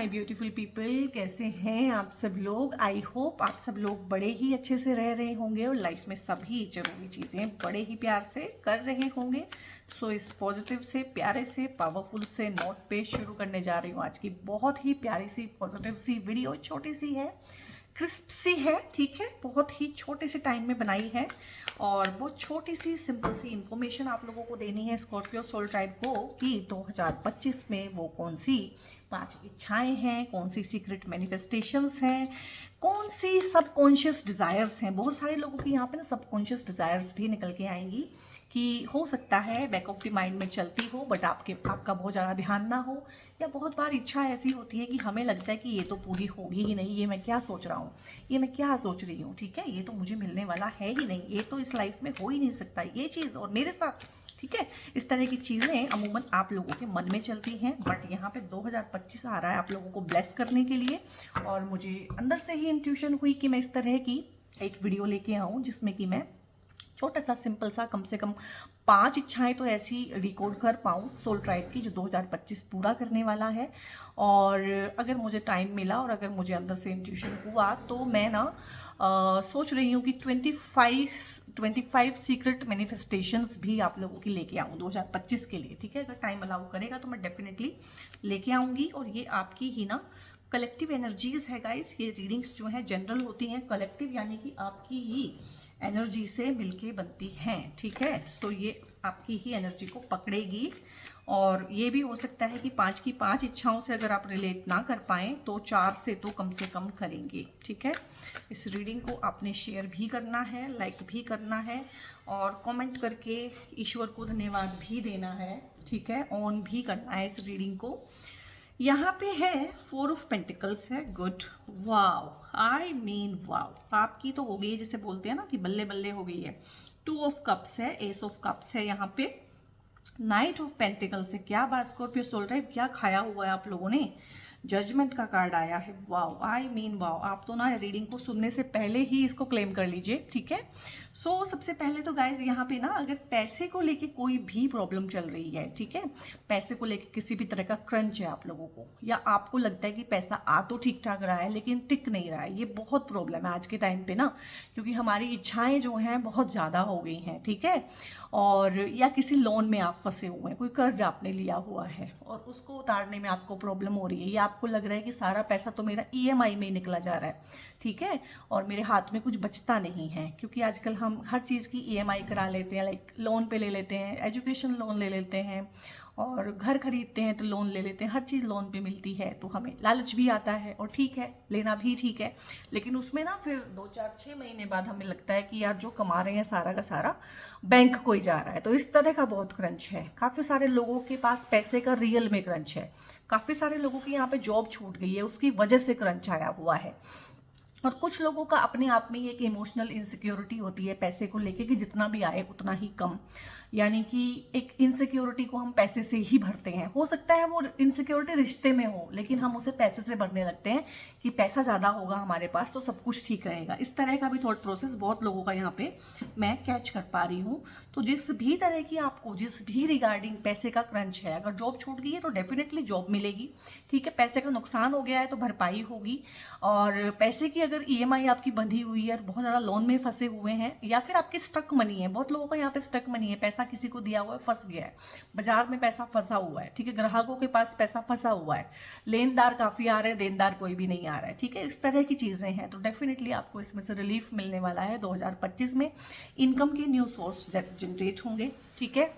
My beautiful people, कैसे हैं आप सब लोग। आई होप आप सब लोग बड़े ही अच्छे से रह रहे होंगे और लाइफ में सभी जरूरी चीज़ें बड़े ही प्यार से कर रहे होंगे। सो इस पॉजिटिव से, प्यारे से, पावरफुल से नोट पे शुरू करने जा रही हूँ आज की बहुत ही प्यारी सी पॉजिटिव सी वीडियो। छोटी सी है, क्रिस्प सी है, ठीक है, बहुत ही छोटे से टाइम में बनाई है और बहुत छोटी सी सिंपल सी इंफॉर्मेशन आप लोगों को देनी है स्कॉर्पियो सोल टाइप को कि 2025 में वो कौन सी 5 इच्छाएं हैं, कौन सी सीक्रेट मैनिफेस्टेशंस हैं, कौन सी सबकॉन्शियस डिज़ायर्स हैं। बहुत सारे लोगों की यहाँ पे ना सबकॉन्शियस डिज़ायर्स भी निकल के आएंगी कि हो सकता है बैक ऑफ द माइंड में चलती हो बट आपका बहुत ज़्यादा ध्यान ना हो, या बहुत बार इच्छा ऐसी होती है कि हमें लगता है कि ये तो पूरी होगी ही नहीं, ये मैं क्या सोच रहा हूँ, ये मैं क्या सोच रही हूँ, ठीक है, ये तो मुझे मिलने वाला है ही नहीं, ये तो इस लाइफ में हो ही नहीं सकता ये चीज़ और मेरे साथ, ठीक है। इस तरह की चीज़ें अमूमन आप लोगों के मन में चलती हैं बट यहाँ पे 2025 आ रहा है आप लोगों को ब्लेस करने के लिए और मुझे अंदर से ही इंट्यूशन हुई कि मैं इस तरह की एक वीडियो लेके आऊँ जिसमें कि मैं छोटा सा सिंपल सा कम से कम 5 इच्छाएं तो ऐसी रिकॉर्ड कर पाऊँ सोल ट्राइब की जो 2025 पूरा करने वाला है। और अगर मुझे टाइम मिला और अगर मुझे अंदर से इंट्यूशन हुआ तो मैं ना सोच रही हूँ कि 25 सीक्रेट मैनिफेस्टेशंस भी आप लोगों की लेके आऊँ 2025 के लिए, ठीक है। अगर टाइम अलाउ करेगा तो मैं डेफिनेटली लेके आऊँगी और ये आपकी ही ना कलेक्टिव एनर्जीज है गाइस। ये रीडिंग्स जो हैं जनरल होती हैं, कलेक्टिव यानी कि आपकी ही एनर्जी से मिलके बनती हैं, ठीक है। तो ये आपकी ही एनर्जी को पकड़ेगी और ये भी हो सकता है कि 5 की 5 इच्छाओं से अगर आप रिलेट ना कर पाएँ तो 4 से तो कम से कम करेंगे, ठीक है। इस रीडिंग को आपने शेयर भी करना है, लाइक भी करना है और कमेंट करके ईश्वर को धन्यवाद भी देना है, ठीक है, ऑन भी करना है इस रीडिंग को। यहाँ पे है 4 ऑफ पेंटिकल्स है, गुड, वाव, आई मीन वाव, आपकी तो हो गई जैसे बोलते हैं ना कि बल्ले बल्ले हो गई है। 2 ऑफ कप्स है, एस ऑफ कप्स है, यहाँ पे नाइट ऑफ पेंटिकल्स है। क्या बात स्कॉर्पियो सोल टाइप, क्या खाया हुआ है आप लोगों ने। जजमेंट का कार्ड आया है, वाव, आई मीन वाव। आप तो ना रीडिंग को सुनने से पहले ही इसको क्लेम कर लीजिए, ठीक है। सो सबसे पहले तो गाइज यहाँ पे ना अगर पैसे को लेके कोई भी प्रॉब्लम चल रही है, ठीक है, पैसे को लेके किसी भी तरह का क्रंच है आप लोगों को, या आपको लगता है कि पैसा आ तो ठीक ठाक रहा है लेकिन टिक नहीं रहा है, ये बहुत प्रॉब्लम है आज के टाइम पे ना, क्योंकि हमारी इच्छाएं जो हैं बहुत ज़्यादा हो गई हैं, ठीक है। और या किसी लोन में आप फंसे हुए हैं, कोई कर्ज आपने लिया हुआ है और उसको उतारने में आपको प्रॉब्लम हो रही है, या आपको लग रहा है कि सारा पैसा तो मेरा ईएमआई में ही निकला जा रहा है, ठीक है, और मेरे हाथ में कुछ बचता नहीं है, क्योंकि आजकल हम हर चीज़ की ईएमआई करा लेते हैं, लाइक लोन पे ले लेते हैं, एजुकेशन लोन ले लेते हैं और घर खरीदते हैं तो लोन ले लेते हैं, हर चीज़ लोन पे मिलती है तो हमें लालच भी आता है और ठीक है, लेना भी ठीक है, लेकिन उसमें ना फिर 2 4 6 महीने बाद हमें लगता है कि यार जो कमा रहे हैं सारा का सारा बैंक को ही जा रहा है। तो इस तरह का बहुत क्रंच है, काफ़ी सारे लोगों के पास पैसे का रियल में क्रंच है, काफ़ी सारे लोगों की यहाँ पे जॉब छूट गई है, उसकी वजह से क्रंच आया हुआ है। और कुछ लोगों का अपने आप में एक इमोशनल इनसिक्योरिटी होती है पैसे को लेके कि जितना भी आए उतना ही कम, यानी कि एक इनसिक्योरिटी को हम पैसे से ही भरते हैं। हो सकता है वो इनसिक्योरिटी रिश्ते में हो लेकिन हम उसे पैसे से भरने लगते हैं कि पैसा ज़्यादा होगा हमारे पास तो सब कुछ ठीक रहेगा। इस तरह का भी थॉट प्रोसेस बहुत लोगों का यहाँ पे मैं कैच कर पा रही हूँ। तो जिस भी तरह की आपको जिस भी रिगार्डिंग पैसे का क्रंच है, अगर जॉब छूट गई है तो डेफिनेटली जॉब मिलेगी, ठीक है, पैसे का नुकसान हो गया है तो भरपाई होगी, और पैसे की अगर ईएमआई आपकी बंधी हुई है और बहुत ज़्यादा लोन में फंसे हुए हैं या फिर आपके स्टक मनी है, बहुत लोगों का यहाँ पे स्टक मनी है, पैसा किसी को दिया हुआ है, फंस गया है, बाजार में पैसा फंसा हुआ है, ठीक है, ग्राहकों के पास पैसा फंसा हुआ है, लेनदार काफ़ी आ रहे हैं, देनदार कोई भी नहीं आ रहा है, ठीक है, इस तरह की चीज़ें हैं। तो डेफिनेटली आपको इसमें से रिलीफ मिलने वाला है 2025 में। इनकम के न्यू सोर्स जनरेट होंगे, ठीक है,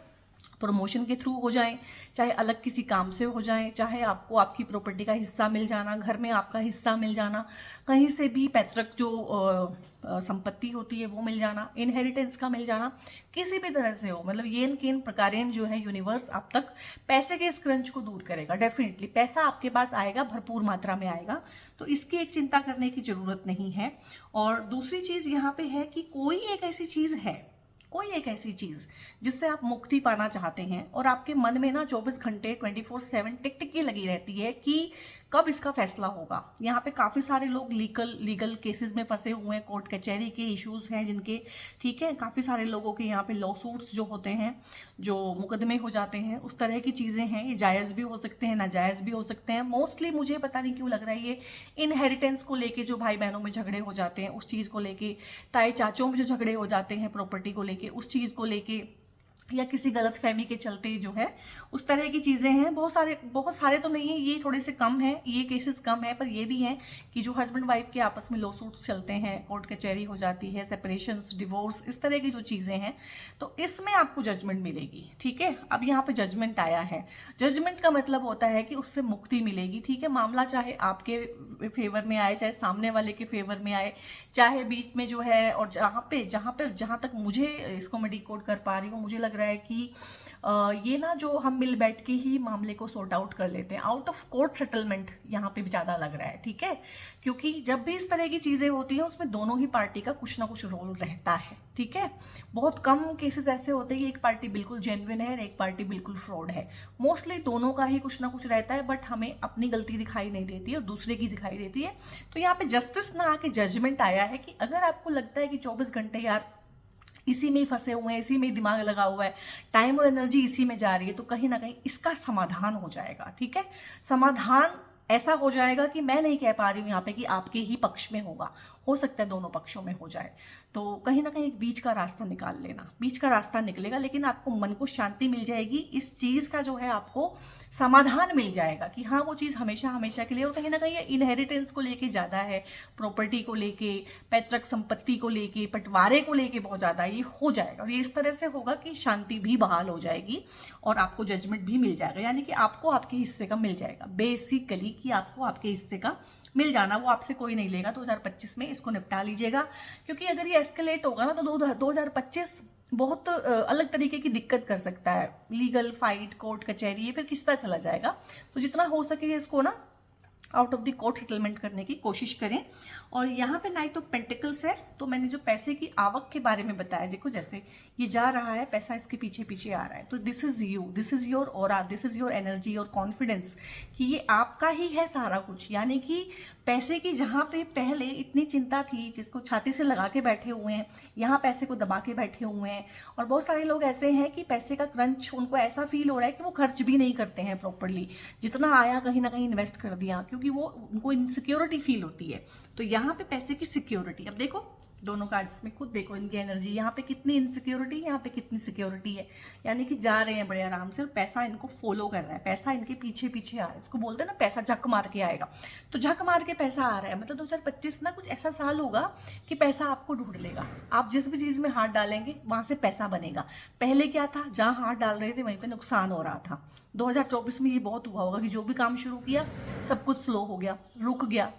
प्रमोशन के थ्रू हो जाएं, चाहे अलग किसी काम से हो जाएं, चाहे आपको आपकी प्रॉपर्टी का हिस्सा मिल जाना, घर में आपका हिस्सा मिल जाना, कहीं से भी पैतृक जो संपत्ति होती है वो मिल जाना, इनहेरिटेंस का मिल जाना, किसी भी तरह से हो, मतलब येन केन प्रकारेण जो है यूनिवर्स आप तक पैसे के इस क्रंच को दूर करेगा। डेफिनेटली पैसा आपके पास आएगा, भरपूर मात्रा में आएगा, तो इसकी एक चिंता करने की ज़रूरत नहीं है। और दूसरी चीज़ यहाँ पे है कि कोई एक ऐसी चीज़ जिससे आप मुक्ति पाना चाहते हैं और आपके मन में ना 24 घंटे 24/7 टिक टिक की लगी रहती है कि कब इसका फैसला होगा। यहाँ पे काफ़ी सारे लोग लीगल केसेस में फंसे हुए हैं, कोर्ट कचहरी के इश्यूज हैं जिनके, ठीक है, काफ़ी सारे लोगों के यहाँ पे लॉ सूट्स जो होते हैं, जो मुकदमे हो जाते हैं, उस तरह की चीज़ें हैं। ये जायज़ भी हो सकते हैं, नाजायज़ भी हो सकते हैं। मोस्टली मुझे पता नहीं क्यों लग रहा है ये इनहेरिटेंस को लेके जो भाई बहनों में झगड़े हो जाते हैं उस चीज़ को लेके, ताए चाचों में जो झगड़े हो जाते हैं प्रॉपर्टी को लेके, उस चीज़ को लेके, या किसी गलत फहमी के चलते जो है उस तरह की चीज़ें हैं। बहुत सारे तो नहीं है, ये थोड़े से कम हैं, ये केसेस कम है, पर ये भी हैं कि जो हस्बैंड वाइफ के आपस में लॉ सूट्स चलते हैं, कोर्ट कचहरी हो जाती है, सेपरेशंस, डिवोर्स, इस तरह की जो चीज़ें हैं, तो इसमें आपको जजमेंट मिलेगी, ठीक है। अब यहाँ पे जजमेंट आया है, जजमेंट का मतलब होता है कि उससे मुक्ति मिलेगी, ठीक है। मामला चाहे आपके फेवर में आए, चाहे सामने वाले के फेवर में आए, चाहे बीच में जो है, और जहाँ तक मुझे इसको मैं डिकोड कर पा रही हूँ, मुझे लग रहा है कि ये ना जो हम मिल बैठ के ही मामले को सॉर्ट आउट कर लेते हैं, आउट ऑफ कोर्ट सेटलमेंट यहाँ पे भी ज़्यादा लग रहा है, ठीक है। क्योंकि जब भी इस तरह की चीज़ें होती हैं उसमें दोनों ही पार्टी का कुछ ना कुछ रोल रहता है, ठीक है। बहुत कम केसेस ऐसे होते हैं कि एक पार्टी बिल्कुल जेन्युइन है और एक पार्टी बिल्कुल फ्रॉड है। मोस्टली दोनों का ही कुछ ना कुछ रहता है, बट हमें अपनी गलती दिखाई नहीं देती है और दूसरे की दिखाई देती है। तो यहाँ पे जस्टिस ना आके जजमेंट आया है कि अगर आपको लगता है कि 24 घंटे यार इसी में ही फंसे हुए हैं, इसी में ही दिमाग लगा हुआ है, टाइम और एनर्जी इसी में जा रही है, तो कहीं ना कहीं इसका समाधान हो जाएगा, ठीक है। समाधान ऐसा हो जाएगा कि मैं नहीं कह पा रही हूँ यहाँ पे कि आपके ही पक्ष में होगा, हो सकता है दोनों पक्षों में हो जाए। तो कहीं ना कहीं एक बीच का रास्ता निकाल लेना, बीच का रास्ता निकलेगा, लेकिन आपको मन को शांति मिल जाएगी, इस चीज़ का जो है आपको समाधान मिल जाएगा कि हाँ वो चीज़ हमेशा हमेशा के लिए। और कहीं ना कहीं इनहेरिटेंस को लेके ज़्यादा है, प्रॉपर्टी को लेके, पैतृक संपत्ति को लेके, बंटवारे को लेके बहुत ज़्यादा ये हो जाएगा। और ये इस तरह से होगा कि शांति भी बहाल हो जाएगी और आपको जजमेंट भी मिल जाएगा, यानी कि आपको आपके हिस्से का मिल जाएगा। बेसिकली कि आपको आपके हिस्से का मिल जाना, वो आपसे कोई नहीं लेगा। 2025 में इसको निपटा लीजिएगा, क्योंकि अगर ये एस्केलेट होगा ना तो 2025 बहुत अलग तरीके की दिक्कत कर सकता है। लीगल फाइट, कोर्ट कचहरी, ये फिर किस तरह चला जाएगा। तो जितना हो सके इसको ना out of the court settlement करने की कोशिश करें। और यहाँ पे नाइट ऑफ पेंटिकल्स है, तो मैंने जो पैसे की आवक के बारे में बताया, देखो जैसे ये जा रहा है, पैसा इसके पीछे पीछे आ रहा है, तो this is you, this is your aura, this is your energy और कॉन्फिडेंस कि ये आपका ही है सारा कुछ। यानी कि पैसे की जहाँ पे पहले इतनी चिंता थी, जिसको छाती से लगा के बैठे हुए हैं, यहाँ पैसे को दबा के बैठे हुए हैं। और बहुत सारे लोग ऐसे हैं कि पैसे का क्रंच उनको ऐसा फील हो रहा है कि वो खर्च भी नहीं करते हैं प्रॉपरली, जितना आया कहीं ना कहीं इन्वेस्ट कर दिया, क्योंकि वो उनको इनसिक्योरिटी फील होती है। तो यहाँ पे पैसे की सिक्योरिटी, अब देखो दोनों कार्ड्स में खुद देखो इनकी एनर्जी, यहाँ पे कितनी इनसिक्योरिटी है, यहाँ पे कितनी सिक्योरिटी है। यानी कि जा रहे हैं बड़े आराम से और पैसा इनको फॉलो कर रहा है, पैसा इनके पीछे पीछे आ रहा है। इसको बोलते हैं ना पैसा झक मार के आएगा, तो झक मार के पैसा आ रहा है। मतलब 2025 ना कुछ ऐसा साल होगा कि पैसा आपको ढूंढ लेगा। आप जिस भी चीज़ में हाथ डालेंगे वहाँ से पैसा बनेगा। पहले क्या था, जहाँ हाथ डाल रहे थे वहीं पर नुकसान हो रहा था। 2024 में ये बहुत हुआ होगा कि जो भी काम शुरू किया सब कुछ स्लो हो गया, रुक गया,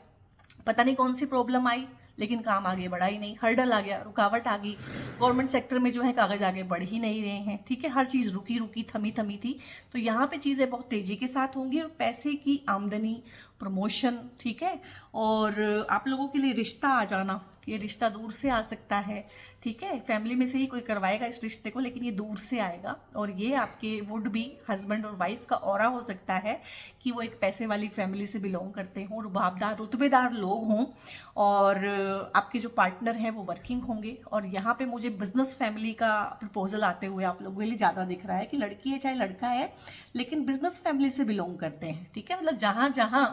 पता नहीं कौन सी प्रॉब्लम आई, लेकिन काम आगे बढ़ा ही नहीं, हर्डल आ गया, रुकावट आ गई। गवर्नमेंट सेक्टर में जो है कागज आगे बढ़ ही नहीं रहे हैं, ठीक है, हर चीज़ रुकी रुकी थमी थमी थी। तो यहाँ पे चीज़ें बहुत तेज़ी के साथ होंगी और पैसे की आमदनी, प्रमोशन, ठीक है। और आप लोगों के लिए रिश्ता आ जाना, ये रिश्ता दूर से आ सकता है, ठीक है, फैमिली में से ही कोई करवाएगा इस रिश्ते को, लेकिन ये दूर से आएगा। और ये आपके वुड भी हस्बैंड और वाइफ का ऑरा हो सकता है कि वो एक पैसे वाली फैमिली से बिलोंग करते हों, रुबाबदार रुतबेदार लोग हों, और आपके जो पार्टनर हैं वो वर्किंग होंगे। और यहाँ पे मुझे बिजनेस फैमिली का प्रपोजल आते हुए आप लोगों के लिए ज़्यादा दिख रहा है कि लड़की है चाहे लड़का है, लेकिन बिजनेस फैमिली से बिलोंग करते हैं, ठीक है। मतलब जहाँ जहाँ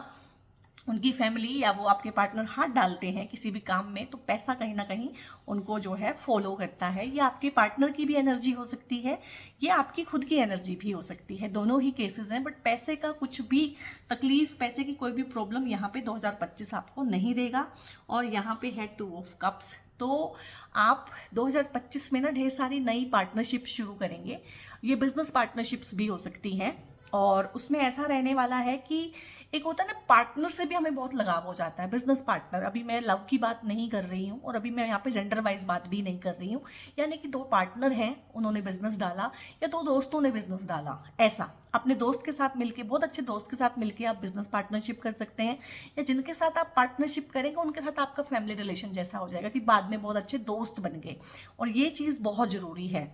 उनकी फैमिली या वो आपके पार्टनर हाथ डालते हैं किसी भी काम में, तो पैसा कहीं ना कहीं उनको जो है फॉलो करता है। ये आपके पार्टनर की भी एनर्जी हो सकती है, ये आपकी खुद की एनर्जी भी हो सकती है, दोनों ही केसेस हैं। बट पैसे का कुछ भी तकलीफ, पैसे की कोई भी प्रॉब्लम यहाँ पे 2025 आपको नहीं देगा। और यहाँ पे है 2 ऑफ कप्स, तो आप 2025 में ना ढेर सारी नई पार्टनरशिप शुरू करेंगे। ये बिजनेस पार्टनरशिप्स भी हो सकती हैं, और उसमें ऐसा रहने वाला है कि एक होता है ना, पार्टनर से भी हमें बहुत लगाव हो जाता है, बिजनेस पार्टनर। अभी मैं लव की बात नहीं कर रही हूँ, और अभी मैं यहाँ पे जेंडर वाइज बात भी नहीं कर रही हूँ। यानी कि 2 पार्टनर हैं, उन्होंने बिजनेस डाला, या 2 दोस्तों ने बिजनेस डाला। ऐसा अपने दोस्त के साथ मिलके, बहुत अच्छे दोस्त के साथ मिलके आप बिजनेस पार्टनरशिप कर सकते हैं, या जिनके साथ आप पार्टनरशिप करेंगे उनके साथ आपका फैमिली रिलेशन जैसा हो जाएगा कि बाद में बहुत अच्छे दोस्त बन गए। और ये चीज़ बहुत ज़रूरी है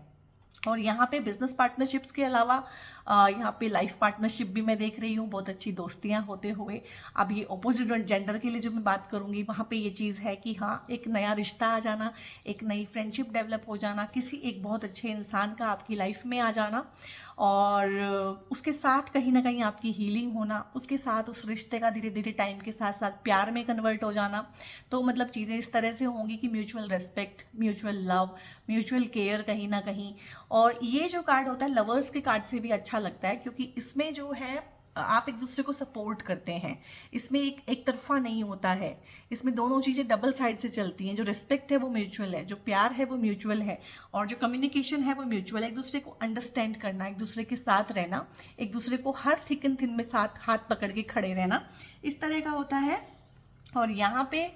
और यहाँ पे बिजनेस पार्टनरशिप्स के अलावा यहाँ पे लाइफ पार्टनरशिप भी मैं देख रही हूँ, बहुत अच्छी दोस्तियाँ होते हुए। अब ये ऑपोजिट जेंडर के लिए जो मैं बात करूँगी, वहाँ पे ये चीज़ है कि हाँ, एक नया रिश्ता आ जाना, एक नई फ्रेंडशिप डेवलप हो जाना, किसी एक बहुत अच्छे इंसान का आपकी लाइफ में आ जाना, और उसके साथ कहीं ना कहीं आपकी हीलिंग होना, उसके साथ उस रिश्ते का धीरे धीरे टाइम के साथ साथ प्यार में कन्वर्ट हो जाना। तो मतलब चीज़ें इस तरह से होंगी कि mutual respect, mutual love, mutual care कहीं ना कहीं। और ये जो कार्ड होता है लवर्स के कार्ड से भी अच्छा लगता है, क्योंकि इसमें जो है आप एक दूसरे को सपोर्ट करते हैं, इसमें एक तरफा नहीं होता है, इसमें दोनों चीज़ें डबल साइड से चलती हैं। जो रिस्पेक्ट है वो म्यूचुअल है, जो प्यार है वो म्यूचुअल है, और जो कम्युनिकेशन है वो म्यूचुअल है। एक दूसरे को अंडरस्टैंड करना, एक दूसरे के साथ रहना, एक दूसरे को हर थिक एंड थिन में साथ हाथ पकड़ के खड़े रहना, इस तरह का होता है। और यहाँ पे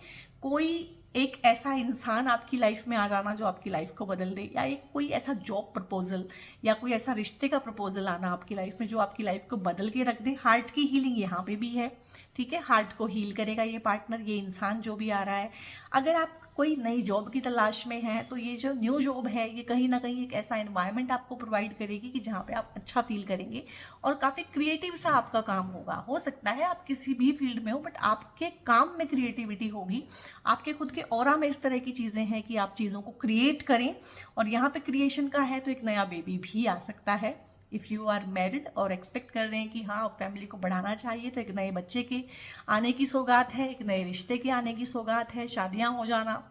कोई एक ऐसा इंसान आपकी लाइफ में आ जाना जो आपकी लाइफ को बदल दे, या एक कोई ऐसा जॉब प्रपोजल या कोई ऐसा रिश्ते का प्रपोजल आना आपकी लाइफ में जो आपकी लाइफ को बदल के रख दे। हार्ट की हीलिंग यहाँ पे भी है, ठीक है, हार्ट को हील करेगा ये पार्टनर, ये इंसान जो भी आ रहा है। अगर आप कोई नई जॉब की तलाश में हैं तो ये जो न्यू जॉब है ये कहीं ना कहीं एक ऐसा एनवायरनमेंट आपको प्रोवाइड करेगी कि जहाँ पे आप अच्छा फील करेंगे, और काफ़ी क्रिएटिव सा आपका काम होगा। हो सकता है आप किसी भी फील्ड में हो, बट आपके काम में क्रिएटिविटी होगी, आपके खुद के ऑरा में इस तरह की चीज़ें हैं कि आप चीज़ों को क्रिएट करें। और यहाँ पे क्रिएशन का है तो एक नया बेबी भी आ सकता है। इफ़ यू आर मैरिड और एक्सपेक्ट कर रहे हैं कि हाँ फैमिली को बढ़ाना चाहिए, तो एक नए बच्चे के आने की सौगात है, एक नए रिश्ते के आने की सौगात है, शादियाँ हो जाना,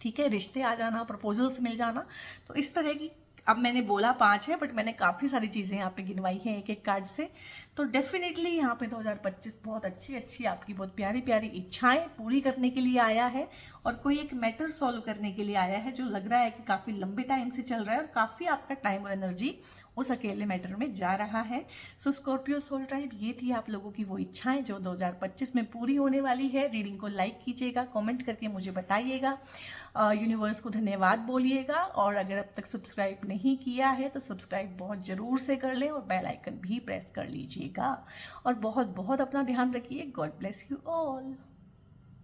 ठीक है, रिश्ते आ जाना, प्रपोजल्स मिल जाना। तो इस तरह की, अब मैंने बोला 5 है, बट मैंने काफ़ी सारी चीज़ें यहाँ पे गिनवाई हैं एक एक कार्ड से। तो डेफिनेटली यहाँ पे 2025 बहुत अच्छी आपकी बहुत प्यारी प्यारी इच्छाएं पूरी करने के लिए आया है, और कोई एक मैटर सॉल्व करने के लिए आया है जो लग रहा है कि काफ़ी लंबे टाइम से चल रहा है, और काफ़ी आपका टाइम और एनर्जी उस अकेले मैटर में जा रहा है। सो स्कॉर्पियो सोल ट्राइब, ये थी आप लोगों की वो इच्छाएं जो 2025 में पूरी होने वाली है। रीडिंग को लाइक कीजिएगा, कमेंट करके मुझे बताइएगा, यूनिवर्स को धन्यवाद बोलिएगा, और अगर अब तक सब्सक्राइब नहीं किया है तो सब्सक्राइब बहुत ज़रूर से कर लें, और बेल आइकन भी प्रेस कर लीजिएगा। और बहुत बहुत अपना ध्यान रखिए। God bless you all.